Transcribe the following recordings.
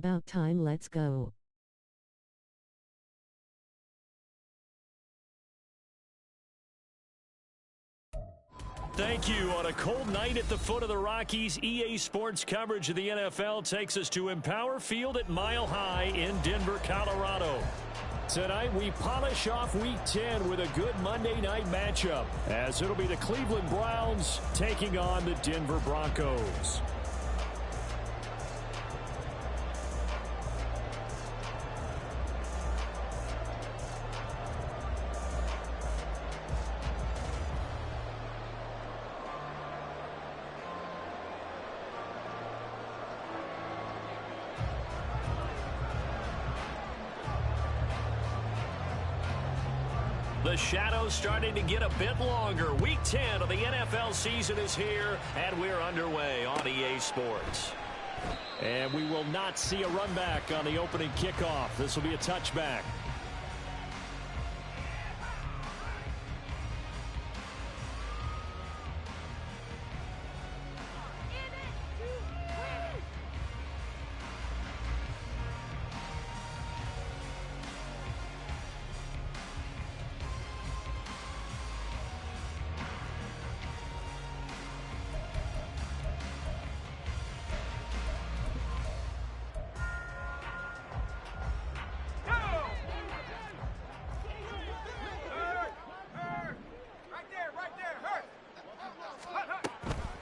About time, let's go. Thank you. On a cold night at the foot of the Rockies, EA Sports coverage of the NFL takes us to Empower Field at Mile High in Denver, Colorado. Tonight, we polish off Week 10 with a good Monday night matchup, as it'll be the Cleveland Browns taking on the Denver Broncos. The shadow's starting to get a bit longer. Week 10 of the NFL season is here, and we're underway on EA Sports. And we will not see a run back on the opening kickoff. This will be a touchback.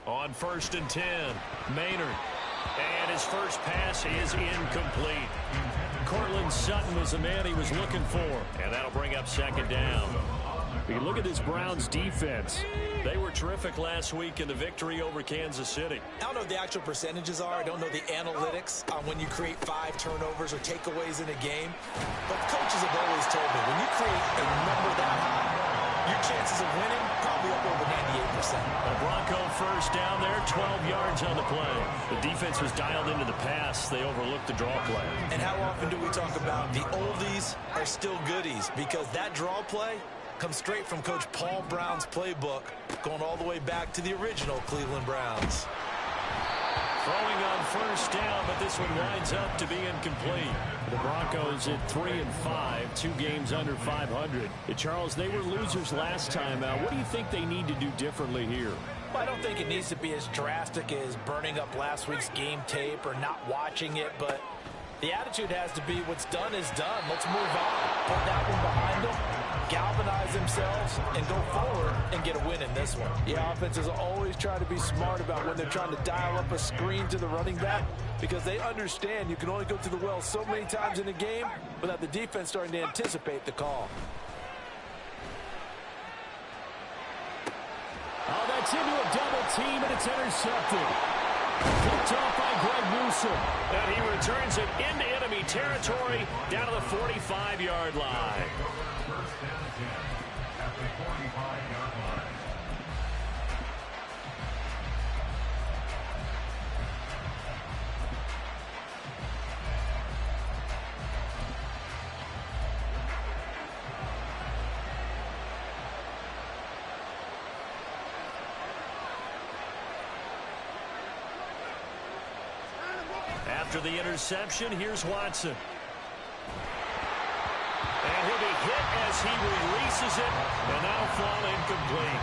On 1st and 10, Maynard. And his first pass is incomplete. Cortland Sutton was the man he was looking for. And that'll bring up 2nd down. If you look at this Browns defense, they were terrific last week in the victory over Kansas City. I don't know what the actual percentages are. I don't know the analytics on when you create 5 turnovers or takeaways in a game. But coaches have always told me, when you create a number that high, your chances of winning probably up over 98%. A Bronco first down there, 12 yards on the play. The defense was dialed into the pass. They overlooked the draw play. And how often do we talk about the oldies are still goodies? Because that draw play comes straight from Coach Paul Brown's playbook, going all the way back to the original Cleveland Browns. Throwing on 1st down, but this one winds up to be incomplete. The Broncos at 3-5, 2 games under 500. Charles, they were losers last time out. What do you think they need to do differently here? Well, I don't think it needs to be as drastic as burning up last week's game tape or not watching it, but the attitude has to be what's done is done. Let's move on. Put that one behind them, galvanize themselves, and go forward and get a win in this one. Yeah, offenses always try to be smart about when they're trying to dial up a screen to the running back, because they understand you can only go to the well so many times in a game without the defense starting to anticipate the call. Oh, that's into a double team, and it's intercepted. Picked off by Greg Newsome. And he returns it into enemy territory down to the 45-yard line. After the interception, here's Watson. And he'll be hit as he releases it, and that'll fall incomplete.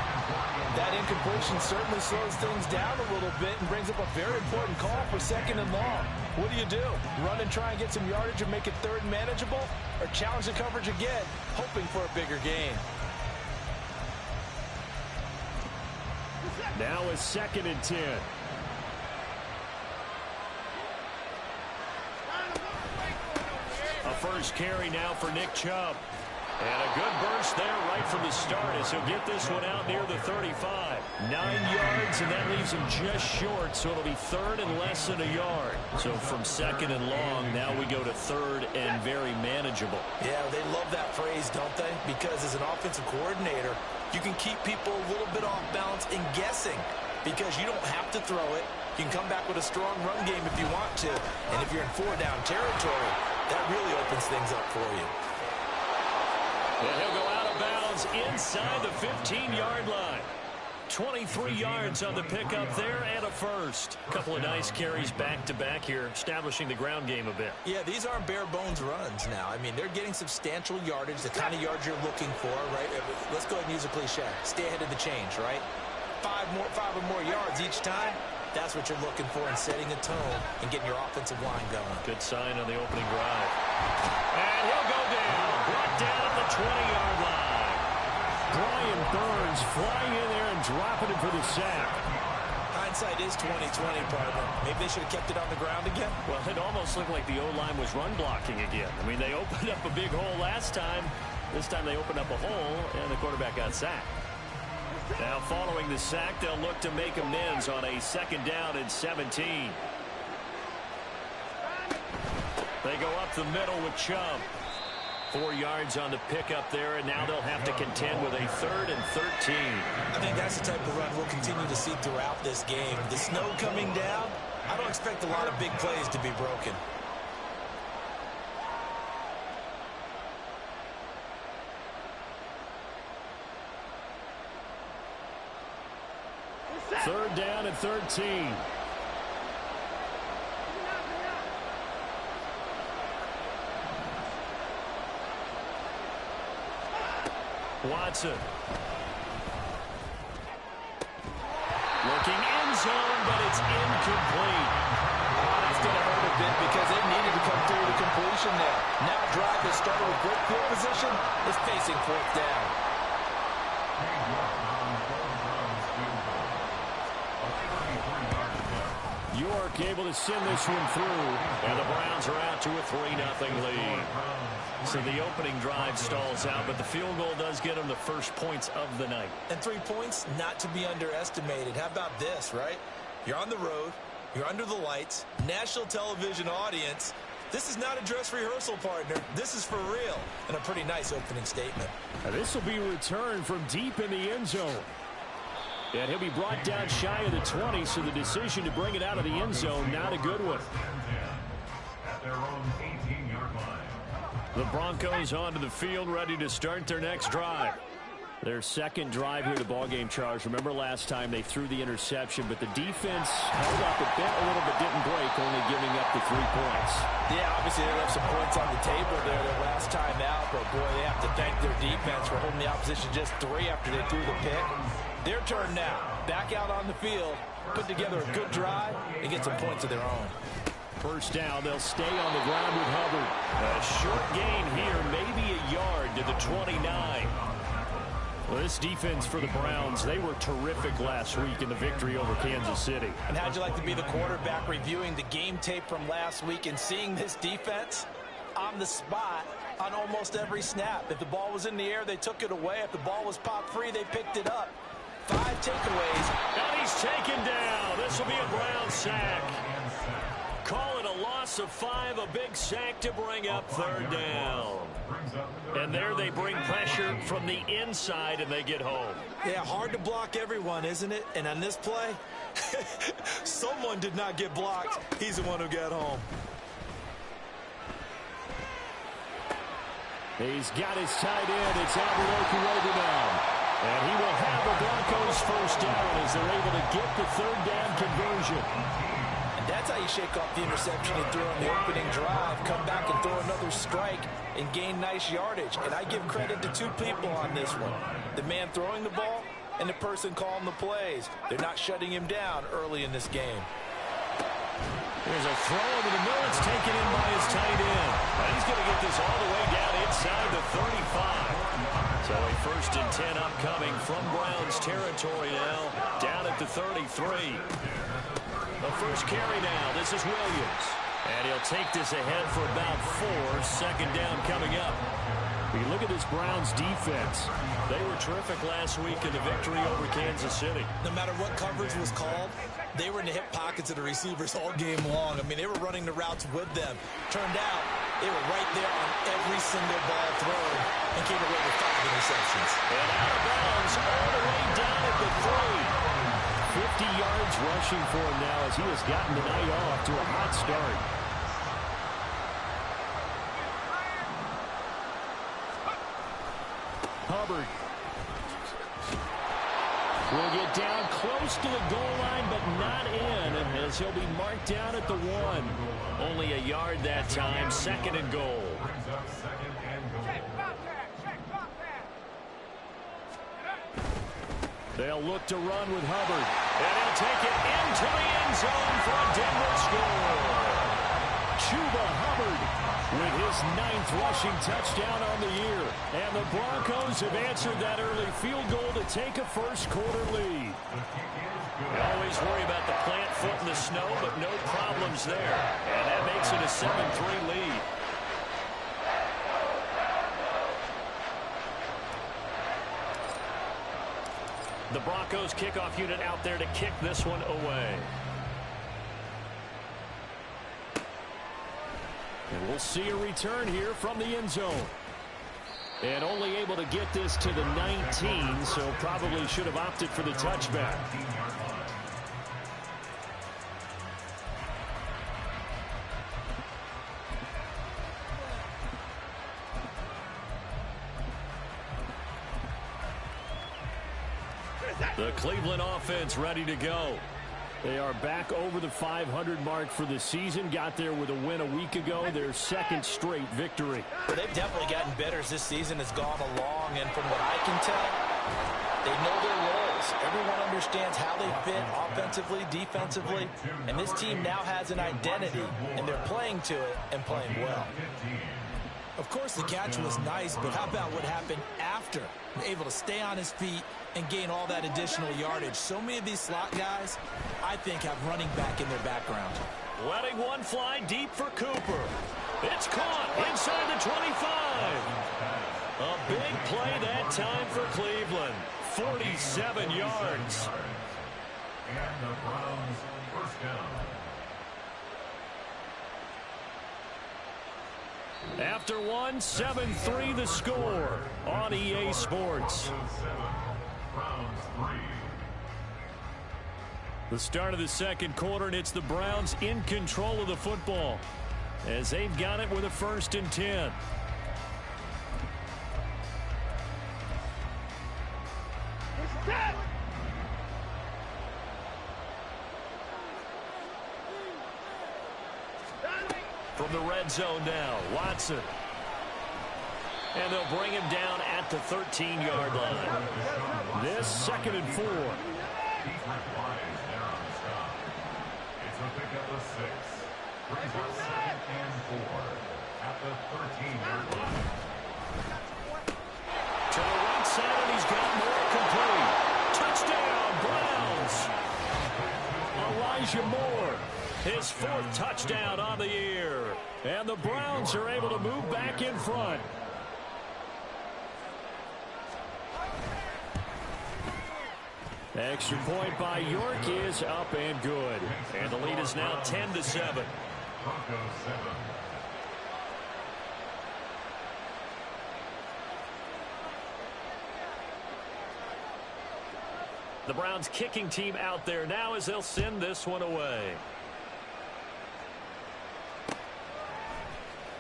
That incompletion certainly slows things down a little bit and brings up a very important call for 2nd and long. What do? Run and try and get some yardage and make it 3rd and manageable, or challenge the coverage again, hoping for a bigger gain? Now a 2nd and 10. A first carry now for Nick Chubb. And a good burst there right from the start as he'll get this one out near the 35. 9 yards, and that leaves him just short, so it'll be 3rd and less than a yard. So from 2nd and long, now we go to 3rd and very manageable. Yeah, they love that phrase, don't they? Because as an offensive coordinator, you can keep people a little bit off balance and guessing, because you don't have to throw it. You can come back with a strong run game if you want to. And if you're in 4-down territory, that really opens things up for you. And he'll go out of bounds inside the 15-yard line. 23 yards on the pickup there and a first. A couple of nice carries back-to-back here, establishing the ground game a bit. Yeah, these aren't bare-bones runs now. I mean, they're getting substantial yardage, the kind of yards you're looking for, right? Let's go ahead and use a cliche. Stay ahead of the change, right? Five or more yards each time. That's what you're looking for in setting a tone and getting your offensive line going. Good sign on the opening drive. And he'll go down. Brought down at the 20-yard line. Brian Burns flying in there and dropping it for the sack. Hindsight is 20/20, partner. Maybe they should have kept it on the ground again. Well, it almost looked like the O-line was run blocking again. I mean, they opened up a big hole last time. This time they opened up a hole, and the quarterback got sacked. Now, following the sack, they'll look to make amends on a second down and 17. They go up the middle with Chubb. 4 yards on the pickup there, and now they'll have to contend with a 3rd and 13. I think that's the type of run we'll continue to see throughout this game. The snow coming down, I don't expect a lot of big plays to be broken. Third down and 13. Watson. Looking end zone, but it's incomplete. Oh, that's going to hurt a bit because they needed to come through the completion there. Now drive that started with great field position is facing 4th down. York able to send this one through, and the Browns are out to a 3-0 lead. So the opening drive stalls out, but the field goal does get them the first points of the night. And 3 points, not to be underestimated. How about this, right? You're on the road, you're under the lights, national television audience. This is not a dress rehearsal, partner. This is for real, and a pretty nice opening statement. Now this will be returned from deep in the end zone. And he'll be brought down shy of the 20, so the decision to bring it out of the end zone, not a good one. At their own 18-yard line. The Broncos onto the field, ready to start their next drive. Their second drive here to ballgame, Charles. Remember last time they threw the interception, but the defense held up a bit, a little bit didn't break, only giving up the 3 points. Yeah, obviously they left some points on the table there their last time out, but boy, they have to thank their defense for holding the opposition just 3 after they threw the pick. Their turn now. Back out on the field, put together a good drive, and get some points of their own. First down, they'll stay on the ground with Hubbard. A short gain here, maybe a yard to the 29. Well, this defense for the Browns, they were terrific last week in the victory over Kansas City. And how'd you like to be the quarterback reviewing the game tape from last week and seeing this defense on the spot on almost every snap? If the ball was in the air, they took it away. If the ball was popped free, they picked it up. 5 takeaways. And he's taken down. This will be a Brown sack. Call it a loss of 5, a big sack to bring up 3rd down. And there they bring pressure from the inside, and they get home. Yeah, hard to block everyone, isn't it? And on this play, someone did not get blocked. He's the one who got home. He's got his tight end. It's Alberto now. And he will have the Broncos first down as they're able to get the 3rd down conversion. And that's how you shake off the interception you threw on the opening drive. Come back and throw another strike and gain nice yardage. And I give credit to 2 people on this one. The man throwing the ball and the person calling the plays. They're not shutting him down early in this game. There's a throw into the middle. It's taken in by his tight end. And he's going to get this all the way down inside the 35. So a 1st and 10 upcoming from Browns territory now, down at the 33. The first carry now. This is Williams. And he'll take this ahead for about 4. Second down coming up. You look at this Browns defense. They were terrific last week in the victory over Kansas City. No matter what coverage was called, they were in the hip pockets of the receivers all game long. I mean, they were running the routes with them. Turned out, they were right there on every single ball thrown and came away with 5 interceptions. And out of bounds all the way down at the 3. 50 yards rushing for him now as he has gotten the night off to a hot start. Hubbard. will get down close to the goal line, but not in, as he'll be marked down at the 1. Only a yard that time, 2nd and goal. They'll look to run with Hubbard, and he'll take it into the end zone for a Denver score. Chuba Hubbard with his 9th rushing touchdown on the year. And the Broncos have answered that early field goal to take a first-quarter lead. You always worry about the plant foot in the snow, but no problems there. And that makes it a 7-3 lead. The Broncos kickoff unit out there to kick this one away. And we'll see a return here from the end zone. And only able to get this to the 19, so probably should have opted for the touchback. The Cleveland offense ready to go. They are back over the 500 mark for the season. Got there with a win a week ago. Their 2nd straight victory. Well, they've definitely gotten better as this season has gone along. And from what I can tell, they know their roles. Everyone understands how they fit offensively, defensively. And this team now has an identity. And they're playing to it and playing well. Of course, the catch was nice, but how about what happened after? Able to stay on his feet and gain all that additional yardage. So many of these slot guys, I think, have running back in their background. Letting one fly deep for Cooper. It's caught inside the 25. A big play that time for Cleveland. 47 yards. And the Browns first down. After one, 7-3 the score on EA Sports. The start of the 2nd quarter, and it's the Browns in control of the football as they've got it with a 1st and 10. From the red zone now, Watson. And they'll bring him down at the 13-yard line. This 2nd and 4. It's a pickup of 6. Brings up 2nd and 4 at the 13-yard line. To the right side, and he's got more complete. Touchdown, Browns. Elijah Moore, his 4th touchdown on the year. And the Browns are able to move back in front. Extra point by York is up and good. And the lead is now 10-7. Broncos 7. The Browns kicking team out there now as they'll send this one away.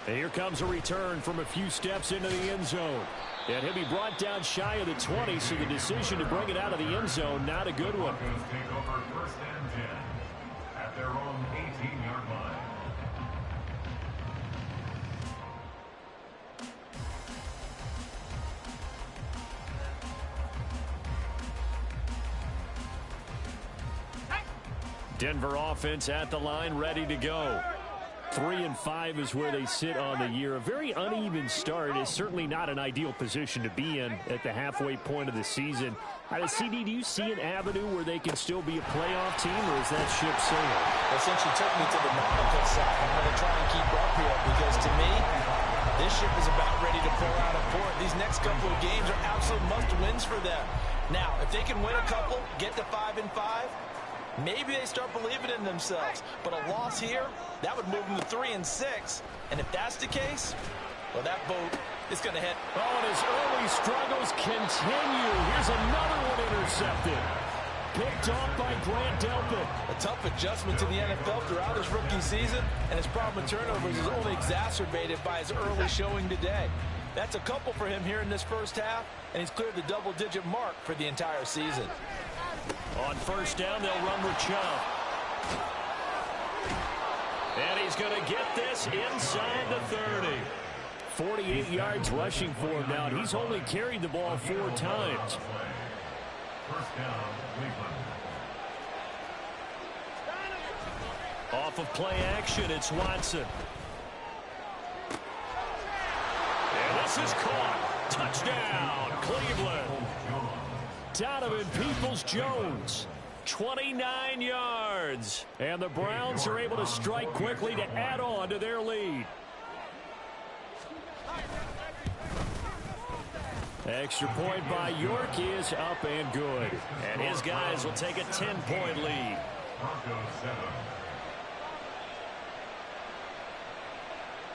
And here comes a return from a few steps into the end zone. And he'll be brought down shy of the 20, so the decision to bring it out of the end zone, not a good one. Broncos take over 1st and 10 at their own 18-yard line. Denver offense at the line, ready to go. 3-5 is where they sit on the year. A very uneven start is certainly not an ideal position to be in at the halfway point of the season. CD, do you see an avenue where they can still be a playoff team, or is that ship sailing? Well, since you took me to the nautical side, I'm going to try and keep up here because, to me, this ship is about ready to pull out of port. These next couple of games are absolute must-wins for them. Now, if they can win a couple, get to 5-5, maybe they start believing in themselves. But a loss here, that would move them to 3-6. And if that's the case, well, that boat is going to hit. Oh, and his early struggles continue. Here's another one intercepted. Picked off by Grant Delpit. A tough adjustment to the NFL throughout his rookie season, and his problem with turnovers is only exacerbated by his early showing today. That's a couple for him here in this first half, and he's cleared the double-digit mark for the entire season. On first down, they'll run with Chubb. And he's going to get this inside the 30. 48 yards rushing for him now. He's only carried the ball 4 times. First down, Cleveland. Off of play action, it's Watson. And this is caught. Touchdown, Cleveland. Donovan Peoples-Jones, 29 yards. And the Browns are able to strike quickly to add on to their lead. Extra point by York is up and good. And his guys will take a 10-point lead. Broncos 7.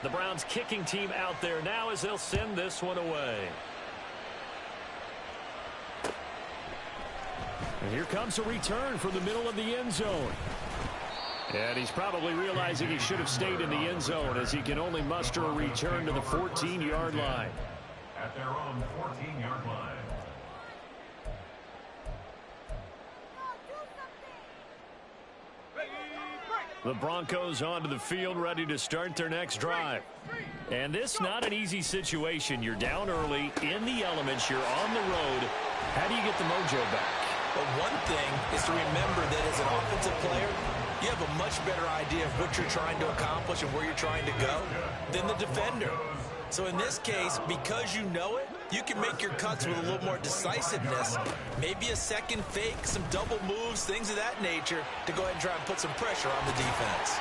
The Browns kicking team out there now as they'll send this one away. And here comes a return from the middle of the end zone. And he's probably realizing he should have stayed in the end zone as he can only muster a return to the 14-yard line. At their own 14-yard line. The Broncos onto the field, ready to start their next drive. And this not an easy situation. You're down early, in the elements, you're on the road. How do you get the mojo back? But one thing is to remember that as an offensive player, you have a much better idea of what you're trying to accomplish and where you're trying to go than the defender. So in this case, because you know it, you can make your cuts with a little more decisiveness. Maybe a second fake, some double moves, things of that nature to go ahead and try and put some pressure on the defense.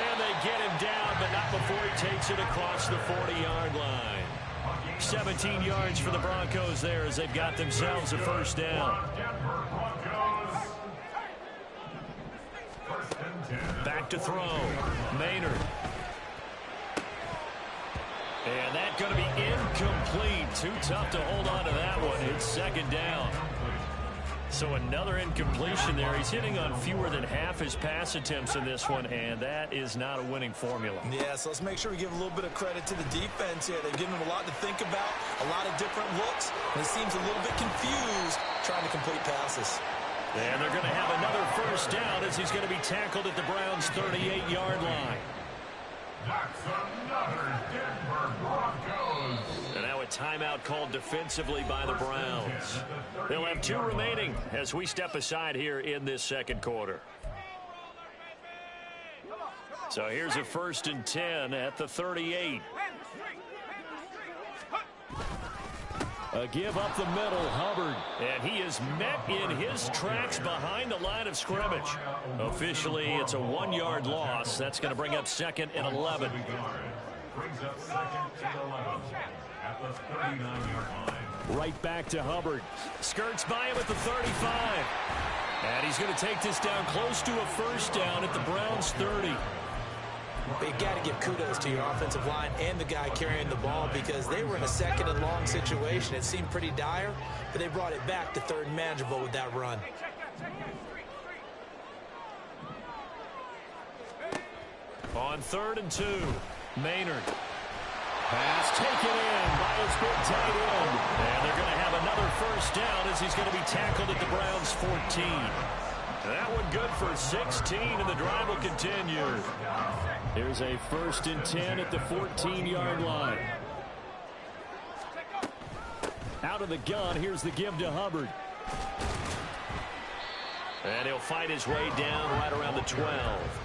And they get him down, but not before he takes it across the 40-yard line. 17 yards for the Broncos there as they've got themselves a first down. Back to throw. Maynard. And that's going to be incomplete. Too tough to hold on to that one. It's second down. So another incompletion there. He's hitting on fewer than half his pass attempts in this one, and that is not a winning formula. Yeah, so let's make sure we give a little bit of credit to the defense here. They've given him a lot to think about, a lot of different looks, and he seems a little bit confused trying to complete passes. And they're going to have another first down as he's going to be tackled at the Browns' 38-yard line. That's another Denver Broncos. And now a timeout called defensively by the Browns. They'll have 2 remaining as we step aside here in this second quarter. So here's a 1st and 10 at the 38. A give up the middle, Hubbard. And he is met in his tracks behind the line of scrimmage. Officially, it's a 1-yard loss. That's going to bring up 2nd and 11. Brings up 2nd and 11 at the 39-yard line. Right back to Hubbard. Skirts by him at the 35. And he's going to take this down close to a first down at the Browns' 30. But you got to give kudos to your offensive line and the guy carrying the ball because they were in a 2nd and long situation. It seemed pretty dire, but they brought it back to 3rd and manageable with that run. On 3rd and 2, Maynard. Pass taken in by his big tight end. And they're going to have another first down as he's going to be tackled at the Browns' 14. That one good for 16, and the drive will continue. Here's a 1st and 10 at the 14-yard line. Out of the gun, here's the give to Hubbard. And he'll fight his way down right around the 12.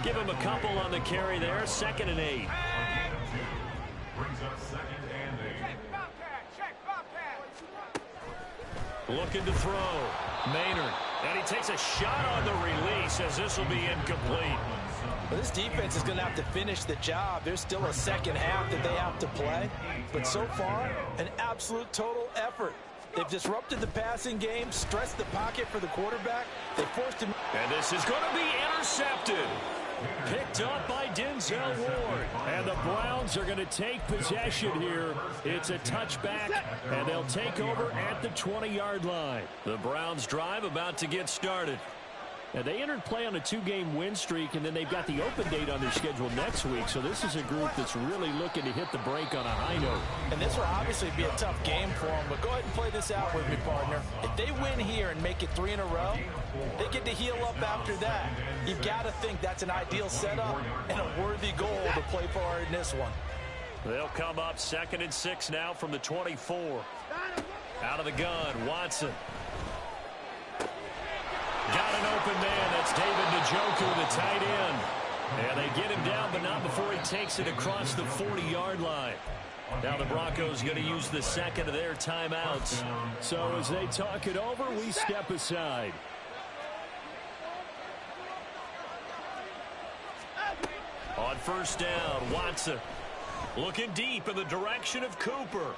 Give him a couple on the carry there, 2nd and 8. Brings up 2nd and 8. Looking to throw. Maynard. And he takes a shot on the release as this will be incomplete. Well, this defense is going to have to finish the job. There's still a second half that they have to play. But so far, an absolute total effort. They've disrupted the passing game, stressed the pocket for the quarterback. They forced him. And this is going to be intercepted. Picked up by Denzel Ward. And the Browns are going to take possession here. It's a touchback, and they'll take over at the 20-yard line. The Browns drive about to get started. Now, they entered play on a 2-game win streak, and then they've got the open date on their schedule next week. So this is a group that's really looking to hit the break on a high note. And this will obviously be a tough game for them, but go ahead and play this out with me, partner. If they win here and make it 3 in a row, they get to heal up after that. You've got to think that's an ideal setup and a worthy goal to play for in this one. They'll come up 2nd and 6 now from the 24. Out of the gun, Watson. Got an open man. That's David Njoku, the tight end. And they get him down, but not before he takes it across the 40-yard line. Now the Broncos going to use the second of their timeouts. So as they talk it over, we step aside. On first down, Watson looking deep in the direction of Cooper.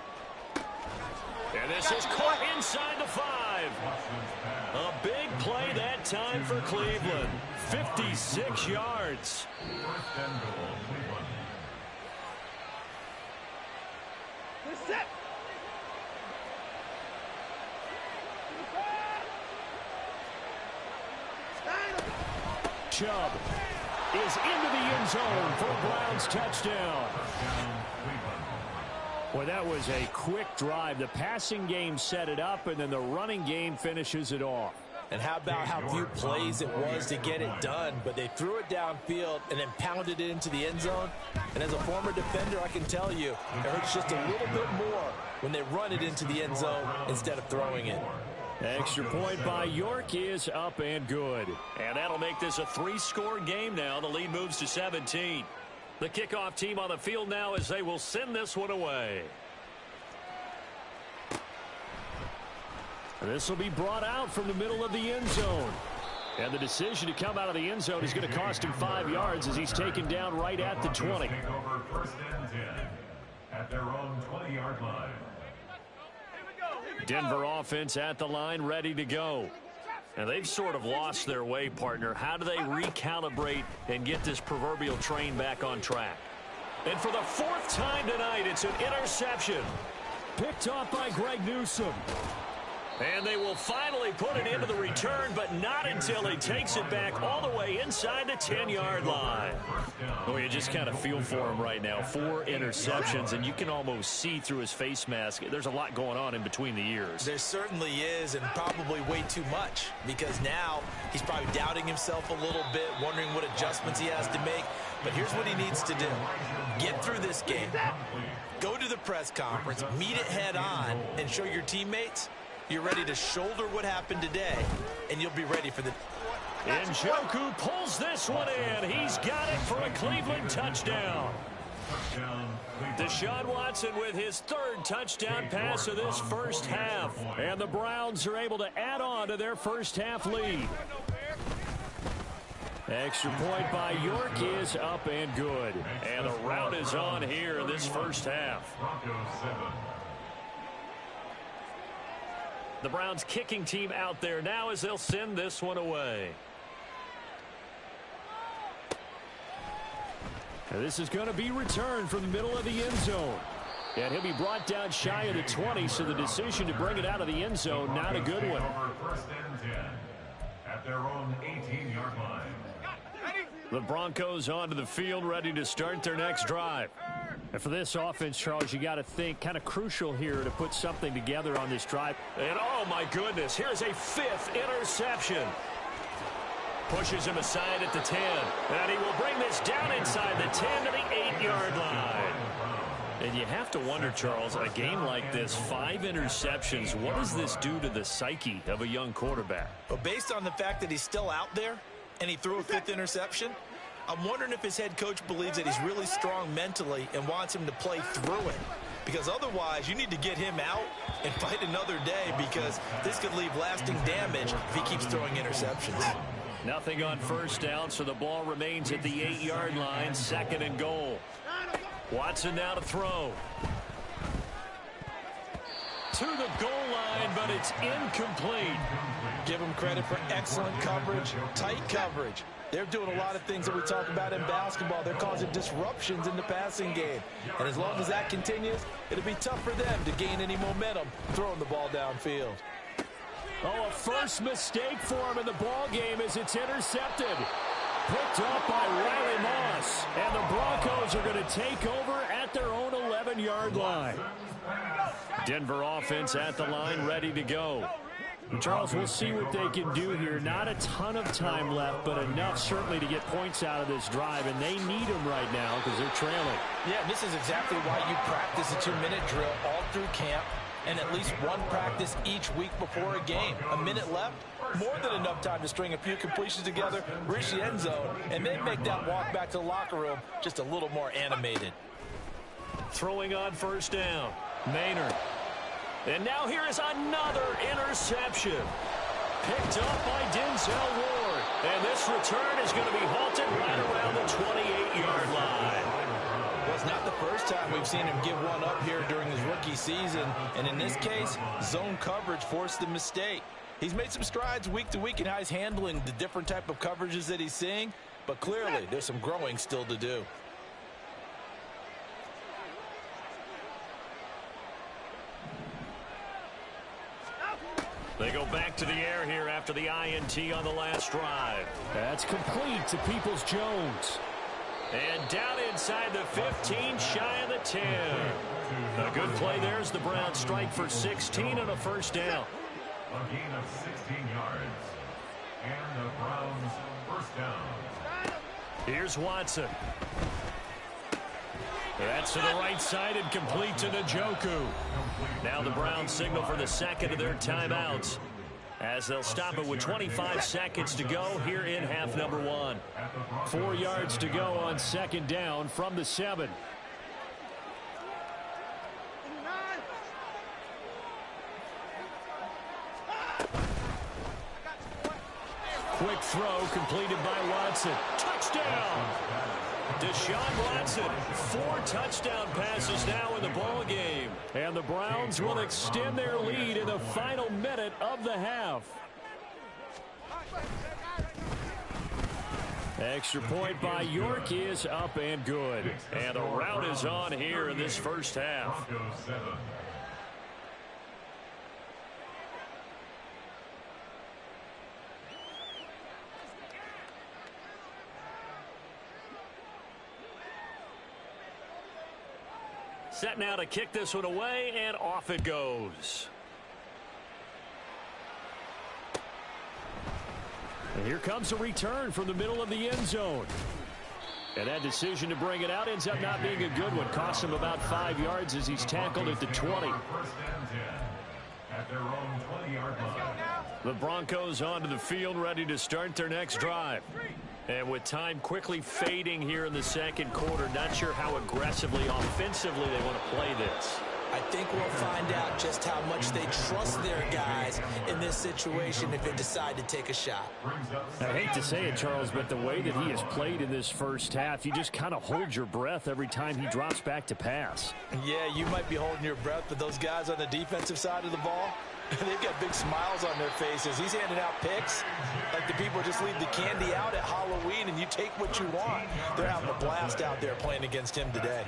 And this is caught inside the 5. A big play that time for Cleveland. 56 yards. Chubb is into the end zone for a Browns touchdown. Boy, that was a quick drive. The passing game set it up, and then the running game finishes it off. And how about how few plays it was to get it done, but they threw it downfield and then pounded it into the end zone. And as a former defender, I can tell you, it hurts just a little bit more when they run it into the end zone instead of throwing it. Extra point by York is up and good. And that'll make this a 3-score game now. The lead moves to 17. The kickoff team on the field now as they will send this one away. This will be brought out from the middle of the end zone. And the decision to come out of the end zone is going to cost him 5 yards as he's taken down right at the 20. Over 1st and 10 at their own 20-yard line. Denver offense at the line, ready to go. And they've sort of lost their way, partner. How do they recalibrate and get this proverbial train back on track? And for the 4th time tonight, it's an interception. Picked off by Greg Newsome. And they will finally put it into the return, but not until he takes it back all the way inside the 10-yard line. Oh, you just kind of feel for him right now. 4 interceptions, and you can almost see through his face mask. There's a lot going on in between the ears. There certainly is, and probably way too much, because now he's probably doubting himself a little bit, wondering what adjustments he has to make. But here's what he needs to do. Get through this game. Go to the press conference, meet it head on, and show your teammates you're ready to shoulder what happened today, and you'll be ready for the... Njoku pulls this one in. He's got it for a Cleveland touchdown. Deshaun Watson with his 3rd touchdown pass of this first half. And the Browns are able to add on to their first half lead. Extra point by York is up and good. And the rout is on here in this first half. The Browns kicking team out there now as they'll send this one away. And this is going to be returned from the middle of the end zone. And he'll be brought down shy of the 20, so the decision to bring it out of the end zone, not a good one. 1st and 10 at their own 18-yard line. The Broncos onto the field, ready to start their next drive. And for this offense, Charles, you got to think kind of crucial here to put something together on this drive. And oh my goodness, here's a 5th interception. Pushes him aside at the 10. And he will bring this down inside the 10 to the 8-yard line. And you have to wonder, Charles, a game like this, 5 interceptions, what does this do to the psyche of a young quarterback? But based on the fact that he's still out there and he threw a 5th interception, I'm wondering if his head coach believes that he's really strong mentally and wants him to play through it. Because otherwise, you need to get him out and fight another day, because this could leave lasting damage if he keeps throwing interceptions. Nothing on first down, so the ball remains at the 8-yard line, 2nd and goal. Watson now to throw. To the goal line, but it's incomplete. Give him credit for excellent coverage, tight coverage. They're doing a lot of things that we talk about in basketball. They're causing disruptions in the passing game. And as long as that continues, it'll be tough for them to gain any momentum throwing the ball downfield. Oh, a first mistake for him in the ball game as it's intercepted. Picked up by Riley Moss. And the Broncos are going to take over at their own 11-yard line. Denver offense at the line, ready to go. Charles, we'll see what they can do here. Not a ton of time left, but enough certainly to get points out of this drive, and they need them right now because they're trailing. Yeah, and this is exactly why you practice a 2-minute drill all through camp and at least one practice each week before a game. A minute left, more than enough time to string a few completions together, reach the end zone, and then make that walk back to the locker room just a little more animated. Throwing on first down, Maynard. And now here is another interception. Picked up by Denzel Ward. And this return is going to be halted right around the 28-yard line. Well, it's not the first time we've seen him give one up here during his rookie season. And in this case, zone coverage forced the mistake. He's made some strides week to week in how he's handling the different type of coverages that he's seeing. But clearly, there's some growing still to do. They go back to the air here after the INT on the last drive. That's complete to Peoples-Jones. And down inside the 15, shy of the 10. A good play there as the Browns strike for 16 on a first down. A gain of 16 yards. And the Browns first down. Here's Watson. That's to the right side and complete to Njoku. Now the Browns signal for the second of their timeouts as they'll stop it with 25 seconds to go here in half number one. 4 yards to go on second down from the 7. Quick throw completed by Watson. Touchdown! Deshaun Watson, 4 touchdown passes now in the ball game. And the Browns will extend their lead in the final minute of the half. Extra point by York is up and good. And the rout is on here in this first half. Set now to kick this one away, and off it goes. And here comes a return from the middle of the end zone. And that decision to bring it out ends up not being a good one. Costs him about 5 yards as he's tackled at the 20. First and 10 at their own 20-yard line. The Broncos onto the field, ready to start their next drive. And with time quickly fading here in the second quarter, not sure how aggressively, offensively they want to play this. I think we'll find out just how much they trust their guys in this situation if they decide to take a shot. I hate to say it, Charles, but the way that he has played in this first half, you just kind of hold your breath every time he drops back to pass. Yeah, you might be holding your breath, but those guys on the defensive side of the ball, they've got big smiles on their faces. He's handing out picks like the people just leave the candy out at Halloween and you take what you want. They're having a blast out there playing against him today.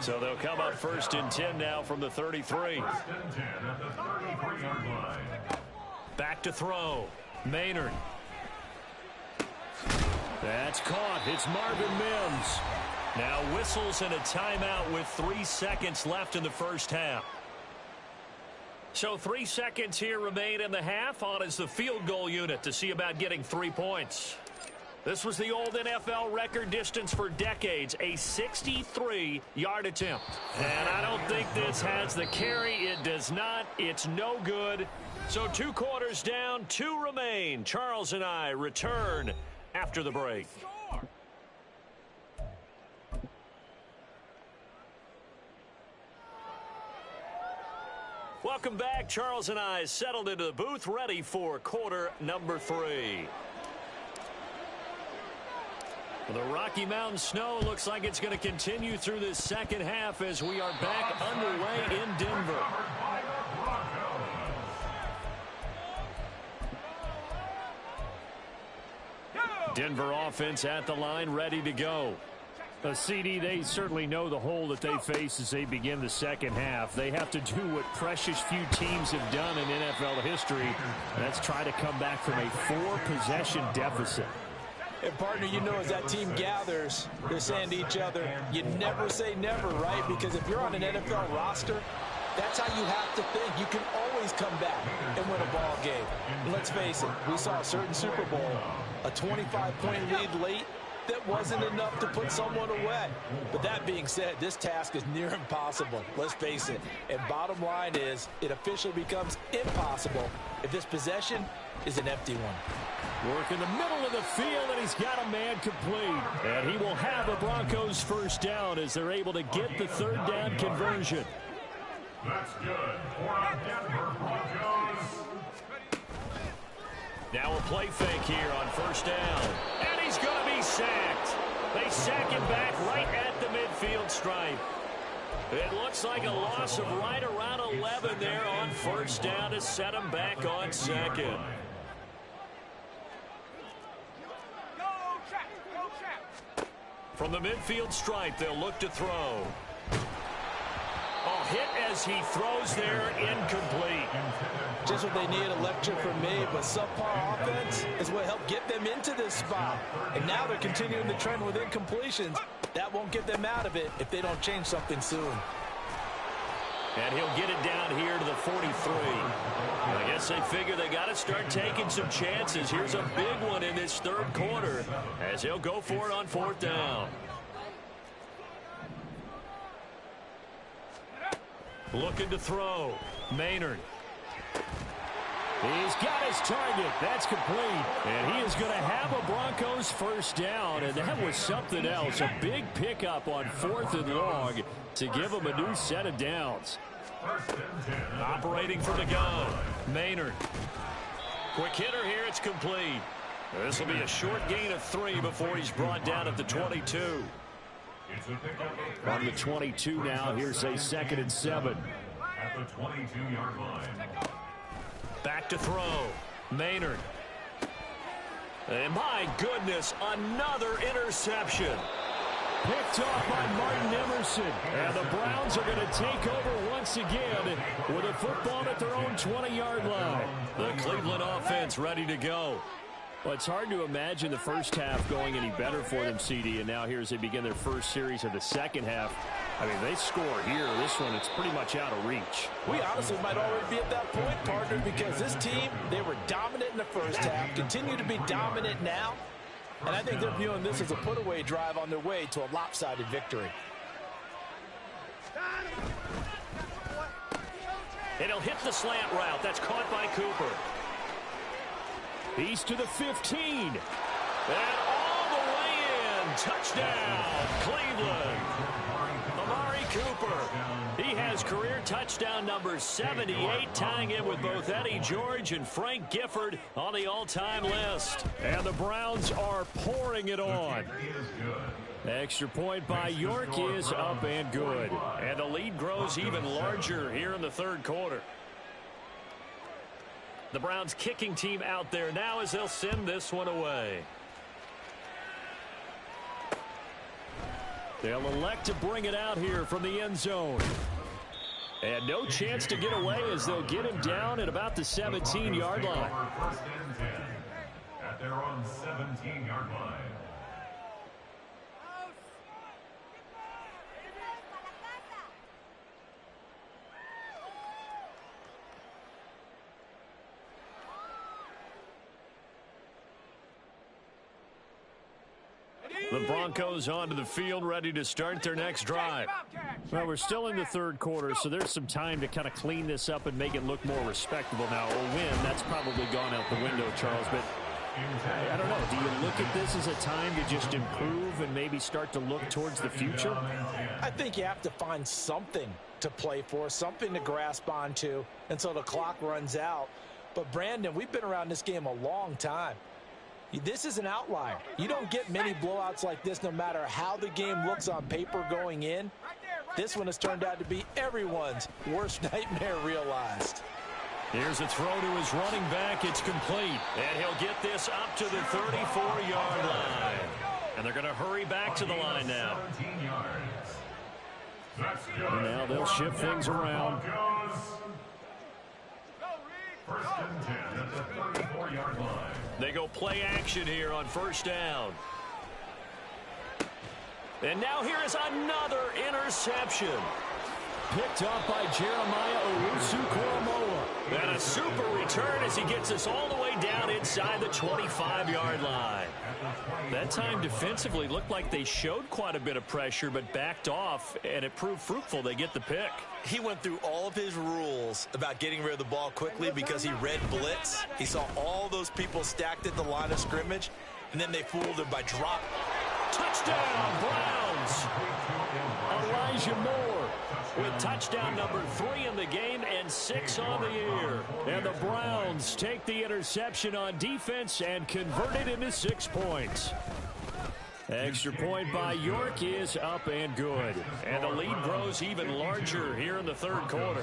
So they'll come up first and 10 now from the 33. Back to throw. Maynard. That's caught. It's Marvin Mims. Now whistles and a timeout with 3 seconds left in the first half. So 3 seconds here remain in the half. On is the field goal unit to see about getting 3 points. This was the old NFL record distance for decades, a 63-yard attempt. And I don't think this has the carry. It does not. It's no good. So 2 quarters down, 2 remain. Charles and I return after the break. Welcome back. Charles and I settled into the booth, ready for quarter number 3. The Rocky Mountain snow looks like it's going to continue through this second half as we are back underway in Denver. Denver offense at the line, ready to go. CD, they certainly know the hole that they face as they begin the second half. They have to do what precious few teams have done in NFL history. That's try to come back from a 4-possession deficit. And, partner, you know, as that team gathers, they're saying to each other, you never say never, right? Because if you're on an NFL roster, that's how you have to think. You can always come back and win a ball game. And let's face it, we saw a certain Super Bowl, a 25-point lead late, that wasn't enough to put someone away. But that being said, this task is near impossible. Let's face it. And bottom line is, it officially becomes impossible if this possession is an empty one. Work in the middle of the field, and he's got a man complete. And he will have the Broncos first down as they're able to get the third down conversion. That's good for Denver Broncos. Now a play fake here on first down. And he's going to be sacked. They sack him back right at the midfield stripe. It looks like a loss of right around 11 there on first down to set him back on second. From the midfield stripe, they'll look to throw. Hit as he throws there, incomplete. Just what they need, a lecture from me, but subpar offense is what helped get them into this spot. And now they're continuing the trend with incompletions. That won't get them out of it if they don't change something soon. And he'll get it down here to the 43. I guess they figure they got to start taking some chances. Here's a big one in this third quarter as he'll go for it on fourth down. Looking to throw. Maynard. He's got his target. That's complete. And he is going to have a Broncos first down. And that was something else. A big pickup on 4th and long to give him a new set of downs. Operating from the gun. Maynard. Quick hitter here. It's complete. This will be a short gain of 3 before he's brought down at the 22. On the 22 now, here's a 2nd and 7. At the 22-yard line. Back to throw. Maynard. And my goodness, another interception. Picked off by Martin Emerson. And the Browns are going to take over once again with a football at their own 20-yard line. The Cleveland offense ready to go. Well, it's hard to imagine the first half going any better for them, CD, and now here as they begin their first series of the second half. I mean, they score here. This one, it's pretty much out of reach. We honestly might already be at that point, partner, because this team, they were dominant in the first half, continue to be dominant now, and I think they're viewing this as a put-away drive on their way to a lopsided victory. And he'll hit the slant route. That's caught by Cooper. He's to the 15. And all the way in. Touchdown, Cleveland. Amari Cooper. He has career touchdown number 78, tying it with both Eddie George and Frank Gifford on the all-time list. And the Browns are pouring it on. Extra point by York is up and good. And the lead grows even larger here in the third quarter. The Browns kicking team out there now as they'll send this one away. They'll elect to bring it out here from the end zone. And no chance to get away as they'll get him down at about the 17-yard line. First and 10 at their own 17-yard line. The Broncos onto the field, ready to start their next drive. Well, we're still in the third quarter, so there's some time to kind of clean this up and make it look more respectable. Now, a win, that's probably gone out the window, Charles, but I don't know. Do you look at this as a time to just improve and maybe start to look towards the future? I think you have to find something to play for, something to grasp onto until the clock runs out. But, Brandon, we've been around this game a long time. This is an outlier. You don't get many blowouts like this no matter how the game looks on paper going in. This one has turned out to be everyone's worst nightmare realized. Here's a throw to his running back. It's complete. And he'll get this up to the 34-yard line. And they're going to hurry back to the line now. 17 yards. That's good. And now they'll shift things around. First and 10 at the 34-yard line. They go play action here on first down. And now here is another interception. Picked up by Jeremiah Owusu-Koramoah. And a super return as he gets us all the way down inside the 25-yard line. That time defensively looked like they showed quite a bit of pressure but backed off, and it proved fruitful. They get the pick. He went through all of his rules about getting rid of the ball quickly because he read blitz. He saw all those people stacked at the line of scrimmage, and then they fooled him by drop. Touchdown, Browns! Elijah Moore with touchdown number 3 in the game and 6 on the year. And the Browns take the interception on defense and convert it into 6 points. Extra point by York is up and good. And the lead grows even larger here in the third quarter.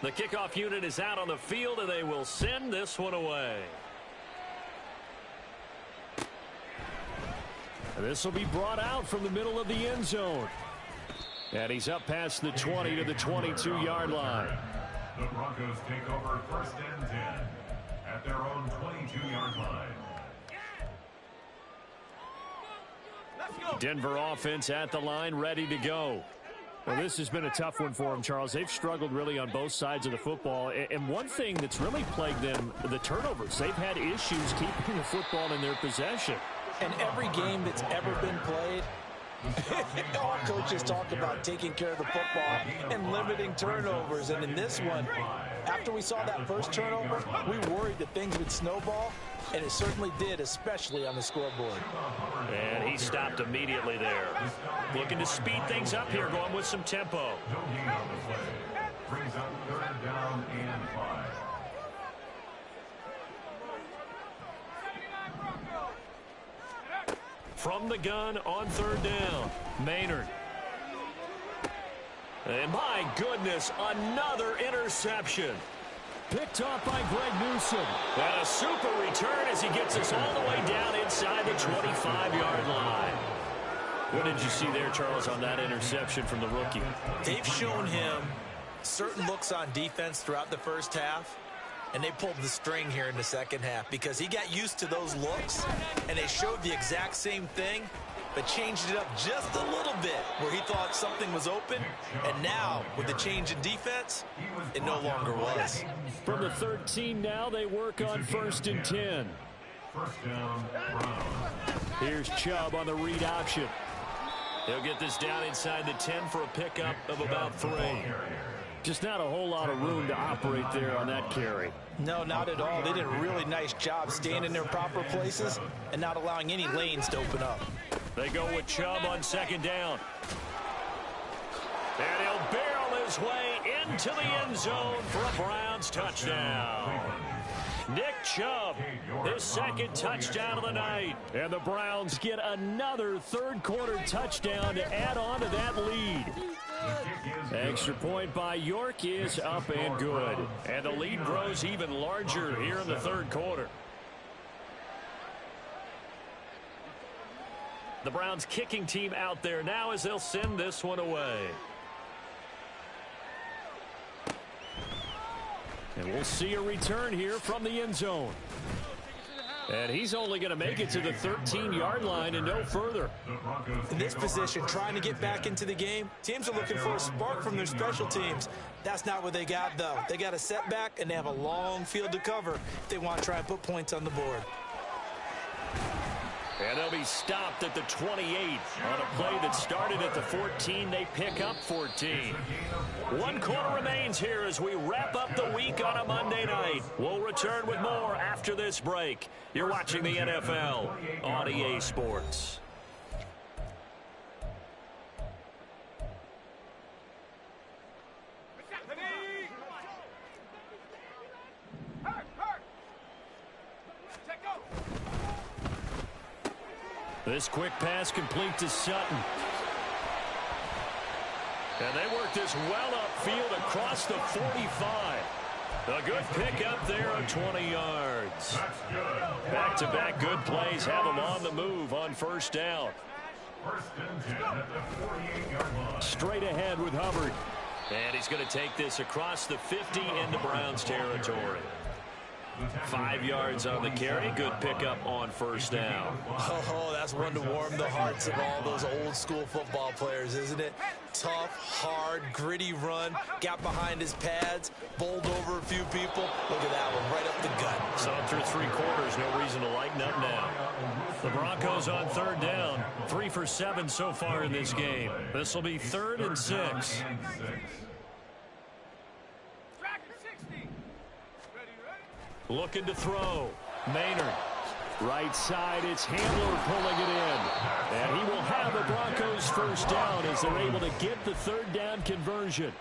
The kickoff unit is out on the field, and they will send this one away. This will be brought out from the middle of the end zone. And he's up past the 20 to the 22-yard line. The Broncos take over first and 10 at their own 22-yard line. Denver offense at the line, ready to go. Well, this has been a tough one for them, Charles. They've struggled really on both sides of the football. And one thing that's really plagued them, the turnovers. They've had issues keeping the football in their possession. And every game that's ever been played, our coaches talk about taking care of the football and limiting turnovers. And in this one, after we saw that first turnover, we worried that things would snowball, and it certainly did, especially on the scoreboard. And he stopped immediately there. Looking to speed things up here, going with some tempo. No gain on the play. Brings up third down and 5. From the gun on third down, Maynard. And my goodness, another interception. Picked off by Greg Newsome. And a super return as he gets us all the way down inside the 25-yard line. What did you see there, Charles, on that interception from the rookie? They've shown him certain looks on defense throughout the first half, and they pulled the string here in the second half because he got used to those looks, and they showed the exact same thing, but changed it up just a little bit where he thought something was open, and now, with the change in defense, it no longer was. From the 13 now, they work on first and 10. First down, Browns. Here's Chubb on the read option. He'll get this down inside the 10 for a pickup of about 3. Just not a whole lot of room to operate there on that carry. No, not at all. They did a really nice job staying in their proper places and not allowing any lanes to open up. They go with Chubb on second down. And he'll barrel his way into the end zone for a Browns touchdown. Nick Chubb, his second touchdown of the night. And the Browns get another third quarter touchdown to add on to that lead. Extra point by York is up and good. And the lead grows even larger here in the third quarter. The Browns kicking team out there now as they'll send this one away. And we'll see a return here from the end zone. And he's only going to make it to the 13-yard line and no further. In this position, trying to get back into the game, teams are looking for a spark from their special teams. That's not what they got, though. They got a setback, and they have a long field to cover if they want to try and put points on the board. And they'll be stopped at the 28 on a play that started at the 14. They pick up 14. 1 quarter remains here as we wrap up the week on a Monday night. We'll return with more after this break. You're watching the NFL on EA Sports. This quick pass complete to Sutton. And they work this well upfield across the 45. A good pickup there of 20 yards. That's good. Back-to-back good plays have them on the move on first down. First and 10 at the 48-yard line. Straight ahead with Hubbard. And he's going to take this across the 50 into Browns territory. 5 yards on the carry. Good pickup on first down. Oh, that's one to warm the hearts of all those old-school football players, isn't it? Tough, hard, gritty run. Got behind his pads, bowled over a few people. Look at that one, right up the gut. So through 3 quarters, no reason to lighten up now. The Broncos on third down. 3 for 7 so far in this game. This will be 3rd and 6. Looking to throw. Maynard. Right side, it's Hamler pulling it in. And he will have the Broncos first down as they're able to get the 3rd down conversion.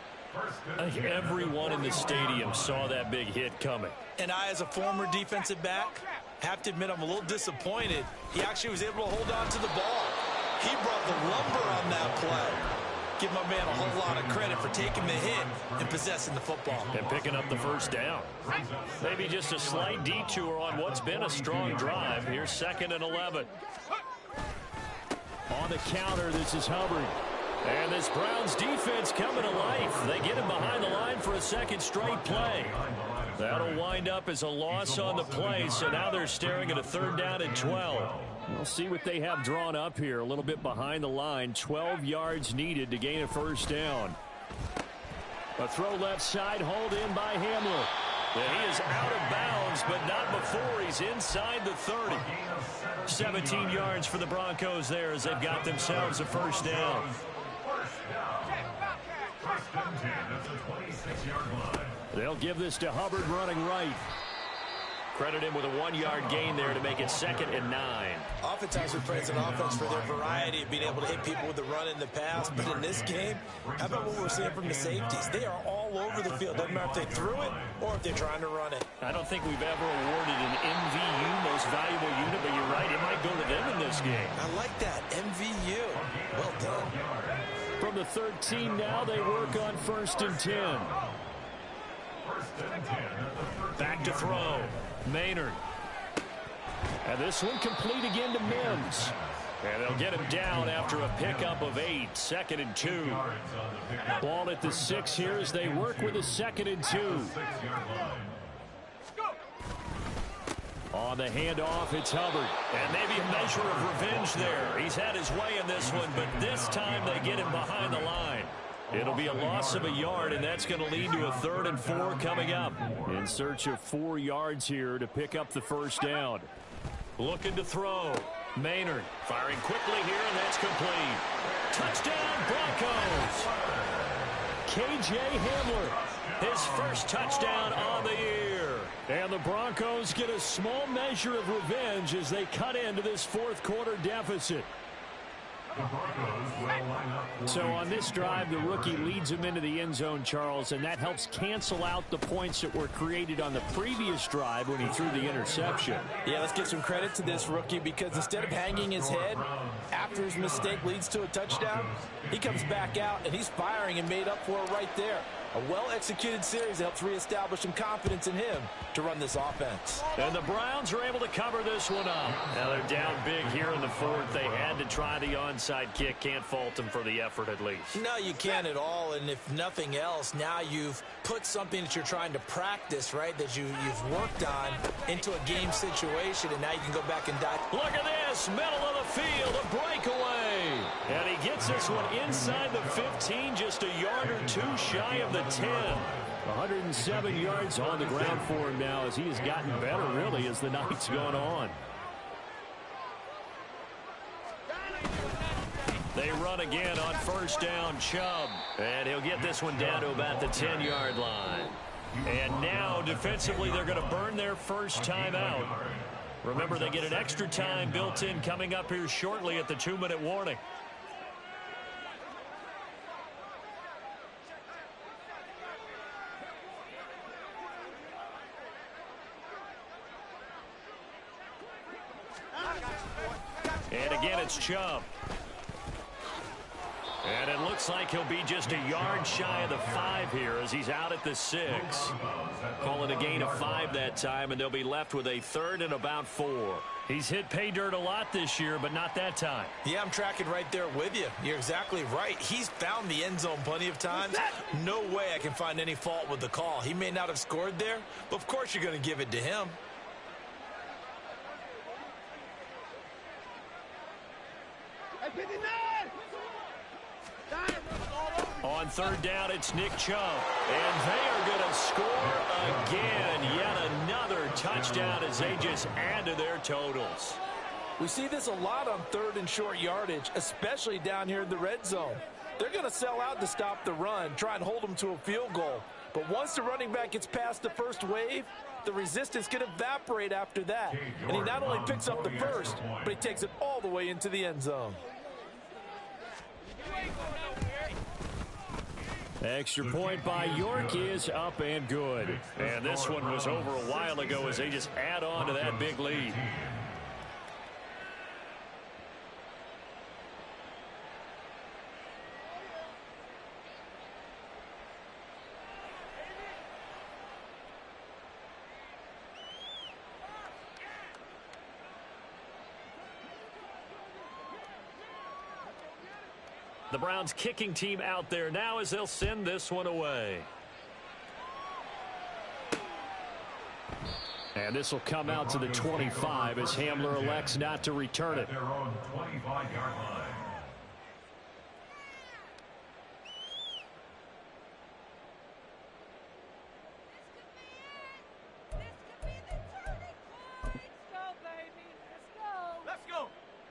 I think everyone in the stadium saw that big hit coming. And I, as a former defensive back, have to admit I'm a little disappointed. He actually was able to hold on to the ball. He brought the lumber on that play. Give my man a whole lot of credit for taking the hit and possessing the football. And picking up the first down. Maybe just a slight detour on what's been a strong drive. Here's 2nd and 11. On the counter, this is Hubbard. And this Browns defense coming to life. They get him behind the line for a 2nd straight play. That'll wind up as a loss on the play, so now they're staring at a 3rd down and 12. We'll see what they have drawn up here. A little bit behind the line. 12 yards needed to gain a first down. A throw left side, hauled in by Hamler. And he is out of bounds, but not before he's inside the 30. 17 yards for the Broncos there as they've got themselves a first down. First and 10 at the 26-yard line. They'll give this to Hubbard running right. Credit him with a 1-yard gain there to make it 2nd and 9. Oftentimes we praise an offense for their variety of being able to hit people with the run in the pass. But in this game, how about what we're seeing from the safeties? They are all over the field. Doesn't matter if they threw it or if they're trying to run it. I don't think we've ever awarded an MVU, most valuable unit, but you're right, it might go to them in this game. I like that, MVU. Well done. From the 13 now, they work on 1st and 10. Back to throw. Maynard. And this one complete again to Mims. And they'll get him down after a pickup of 8. 2nd and 2. Ball at the 6 here as they work with a 2nd and 2. On the handoff, it's Hubbard. And maybe a measure of revenge there. He's had his way in this one, but this time they get him behind the line. It'll be a loss of a yard, and that's going to lead to a 3rd and 4 coming up. In search of 4 yards here to pick up the first down. Looking to throw. Maynard firing quickly here, and that's complete. Touchdown, Broncos. K.J. Hamler, his first touchdown on the year. And the Broncos get a small measure of revenge as they cut into this 4th quarter deficit. So on this drive, the rookie leads him into the end zone, Charles, and that helps cancel out the points that were created on the previous drive when he threw the interception. Yeah, let's give some credit to this rookie because instead of hanging his head after his mistake leads to a touchdown, he comes back out and he's firing and made up for it right there. A well-executed series that helps reestablish some confidence in him to run this offense. And the Browns are able to cover this one up. Now they're down big here in the 4th. They had to try the onside kick. Can't fault them for the effort at least. No, you can't at all. And if nothing else, now you've put something that you're trying to practice, right, that you've worked on into a game situation, and now you can go back and dive. Look at this, middle of the field, a breakaway. And he gets this one inside the 15, just a yard or 2 shy of the 10. 107 yards on the ground for him now as he has gotten better, really, as the night's gone on. They run again on first down, Chubb. And he'll get this one down to about the 10-yard line. And now, defensively, they're going to burn their first time out. Remember, they get an extra time built in coming up here shortly at the 2-minute warning. And again, it's Chubb. And it looks like he'll be just a yard shy of the 5 here as he's out at the 6. Calling a gain of 5 that time, and they'll be left with a 3rd and about 4. He's hit pay dirt a lot this year, but not that time. Yeah, I'm tracking right there with you. You're exactly right. He's found the end zone plenty of times. No way I can find any fault with the call. He may not have scored there, but of course you're going to give it to him. On 3rd down, it's Nick Chubb. And they are going to score again. Yet another touchdown as they just add to their totals. We see this a lot on 3rd and short yardage, especially down here in the red zone. They're going to sell out to stop the run, try and hold them to a field goal. But once the running back gets past the first wave, the resistance can evaporate after that. And he not only picks up the first, but he takes it all the way into the end zone. Extra point by York is up and good. And this one was over a while ago as they just add on to that big lead. The Browns kicking team out there now as they'll send this one away. And this will come out to the 25 as Hamler elects not to return it. Their own 25-yard line.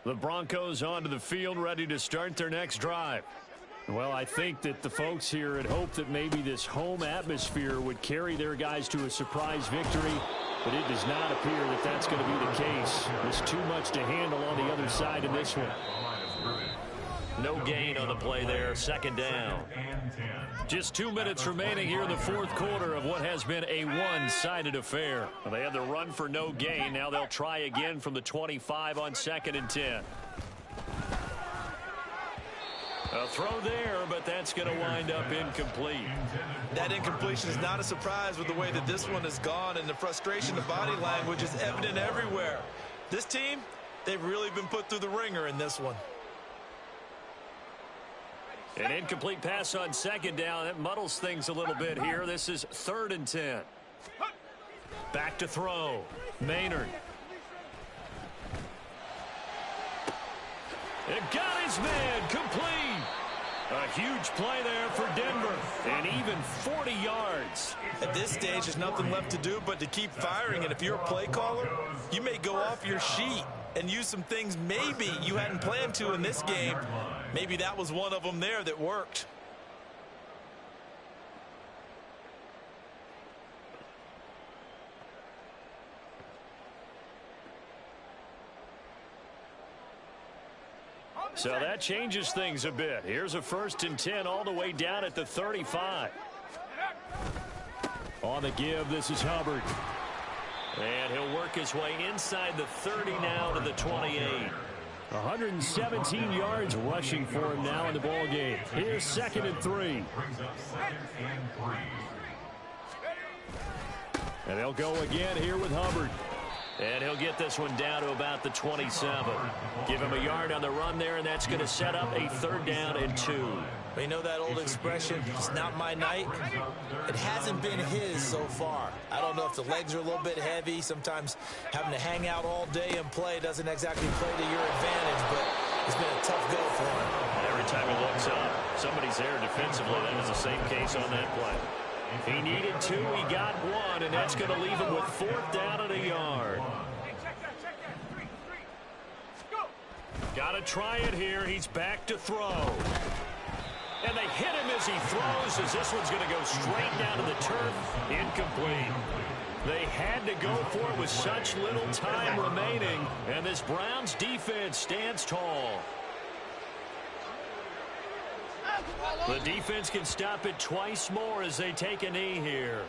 The Broncos onto the field, ready to start their next drive. Well, I think that the folks here had hoped that maybe this home atmosphere would carry their guys to a surprise victory, but it does not appear that that's going to be the case. There's too much to handle on the other side in this one. No gain on the play there, 2nd down. Just 2 minutes remaining here in the 4th quarter of what has been a one-sided affair. Well, they had the run for no gain. Now they'll try again from the 25 on 2nd and 10. A throw there, but that's going to wind up incomplete. That incompletion is not a surprise with the way that this one has gone, and the frustration of body language is evident everywhere. This team, they've really been put through the ringer in this one. An incomplete pass on 2nd down. That muddles things a little bit here. This is 3rd and 10. Back to throw. Maynard. It got his man complete. A huge play there for Denver. And even 40 yards. At this stage, there's nothing left to do but to keep firing. And if you're a play caller, you may go off your sheet and use some things maybe you hadn't planned to in this game. Maybe that was one of them there that worked. So that changes things a bit. Here's a 1st and 10 all the way down at the 35. On the give, this is Hubbard. And he'll work his way inside the 30 now to the 28. 117 yards rushing for him now in the ball game. Here's 2nd and 3. And they'll go again here with Hubbard. And he'll get this one down to about the 27. Give him a yard on the run there, and that's going to set up a 3rd down and 2. You know that old expression, it's not my night? It hasn't been his so far. I don't know if the legs are a little bit heavy. Sometimes having to hang out all day and play doesn't exactly play to your advantage, but it's been a tough go for him. Every time he looks up, somebody's there defensively. That was the same case on that play. He needed 2, he got 1, and that's going to leave him with 4th down and a yard. Got to try it here. He's back to throw. And they hit him as he throws, as this one's going to go straight down to the turf. Incomplete. They had to go for it with such little time remaining, and this Browns defense stands tall. The defense can stop it twice more as they take a knee here.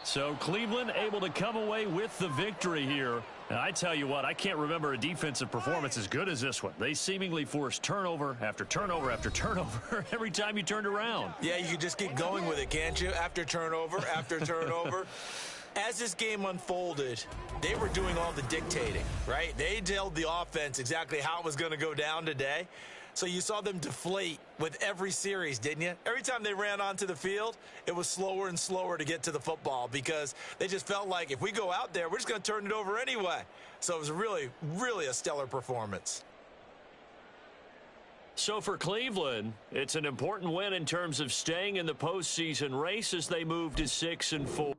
So Cleveland able to come away with the victory here And I tell you what, I can't remember a defensive performance as good as this one. They seemingly forced turnover after turnover after turnover every time you turned around. Yeah, you can just keep going with it, can't you? After turnover, after turnover. As this game unfolded, they were doing all the dictating, right? They told the offense exactly how it was going to go down today. So you saw them deflate with every series, didn't you? Every time they ran onto the field, it was slower and slower to get to the football because they just felt like if we go out there, we're just going to turn it over anyway. So it was really, really a stellar performance. So for Cleveland, it's an important win in terms of staying in the postseason race as they move to 6-4.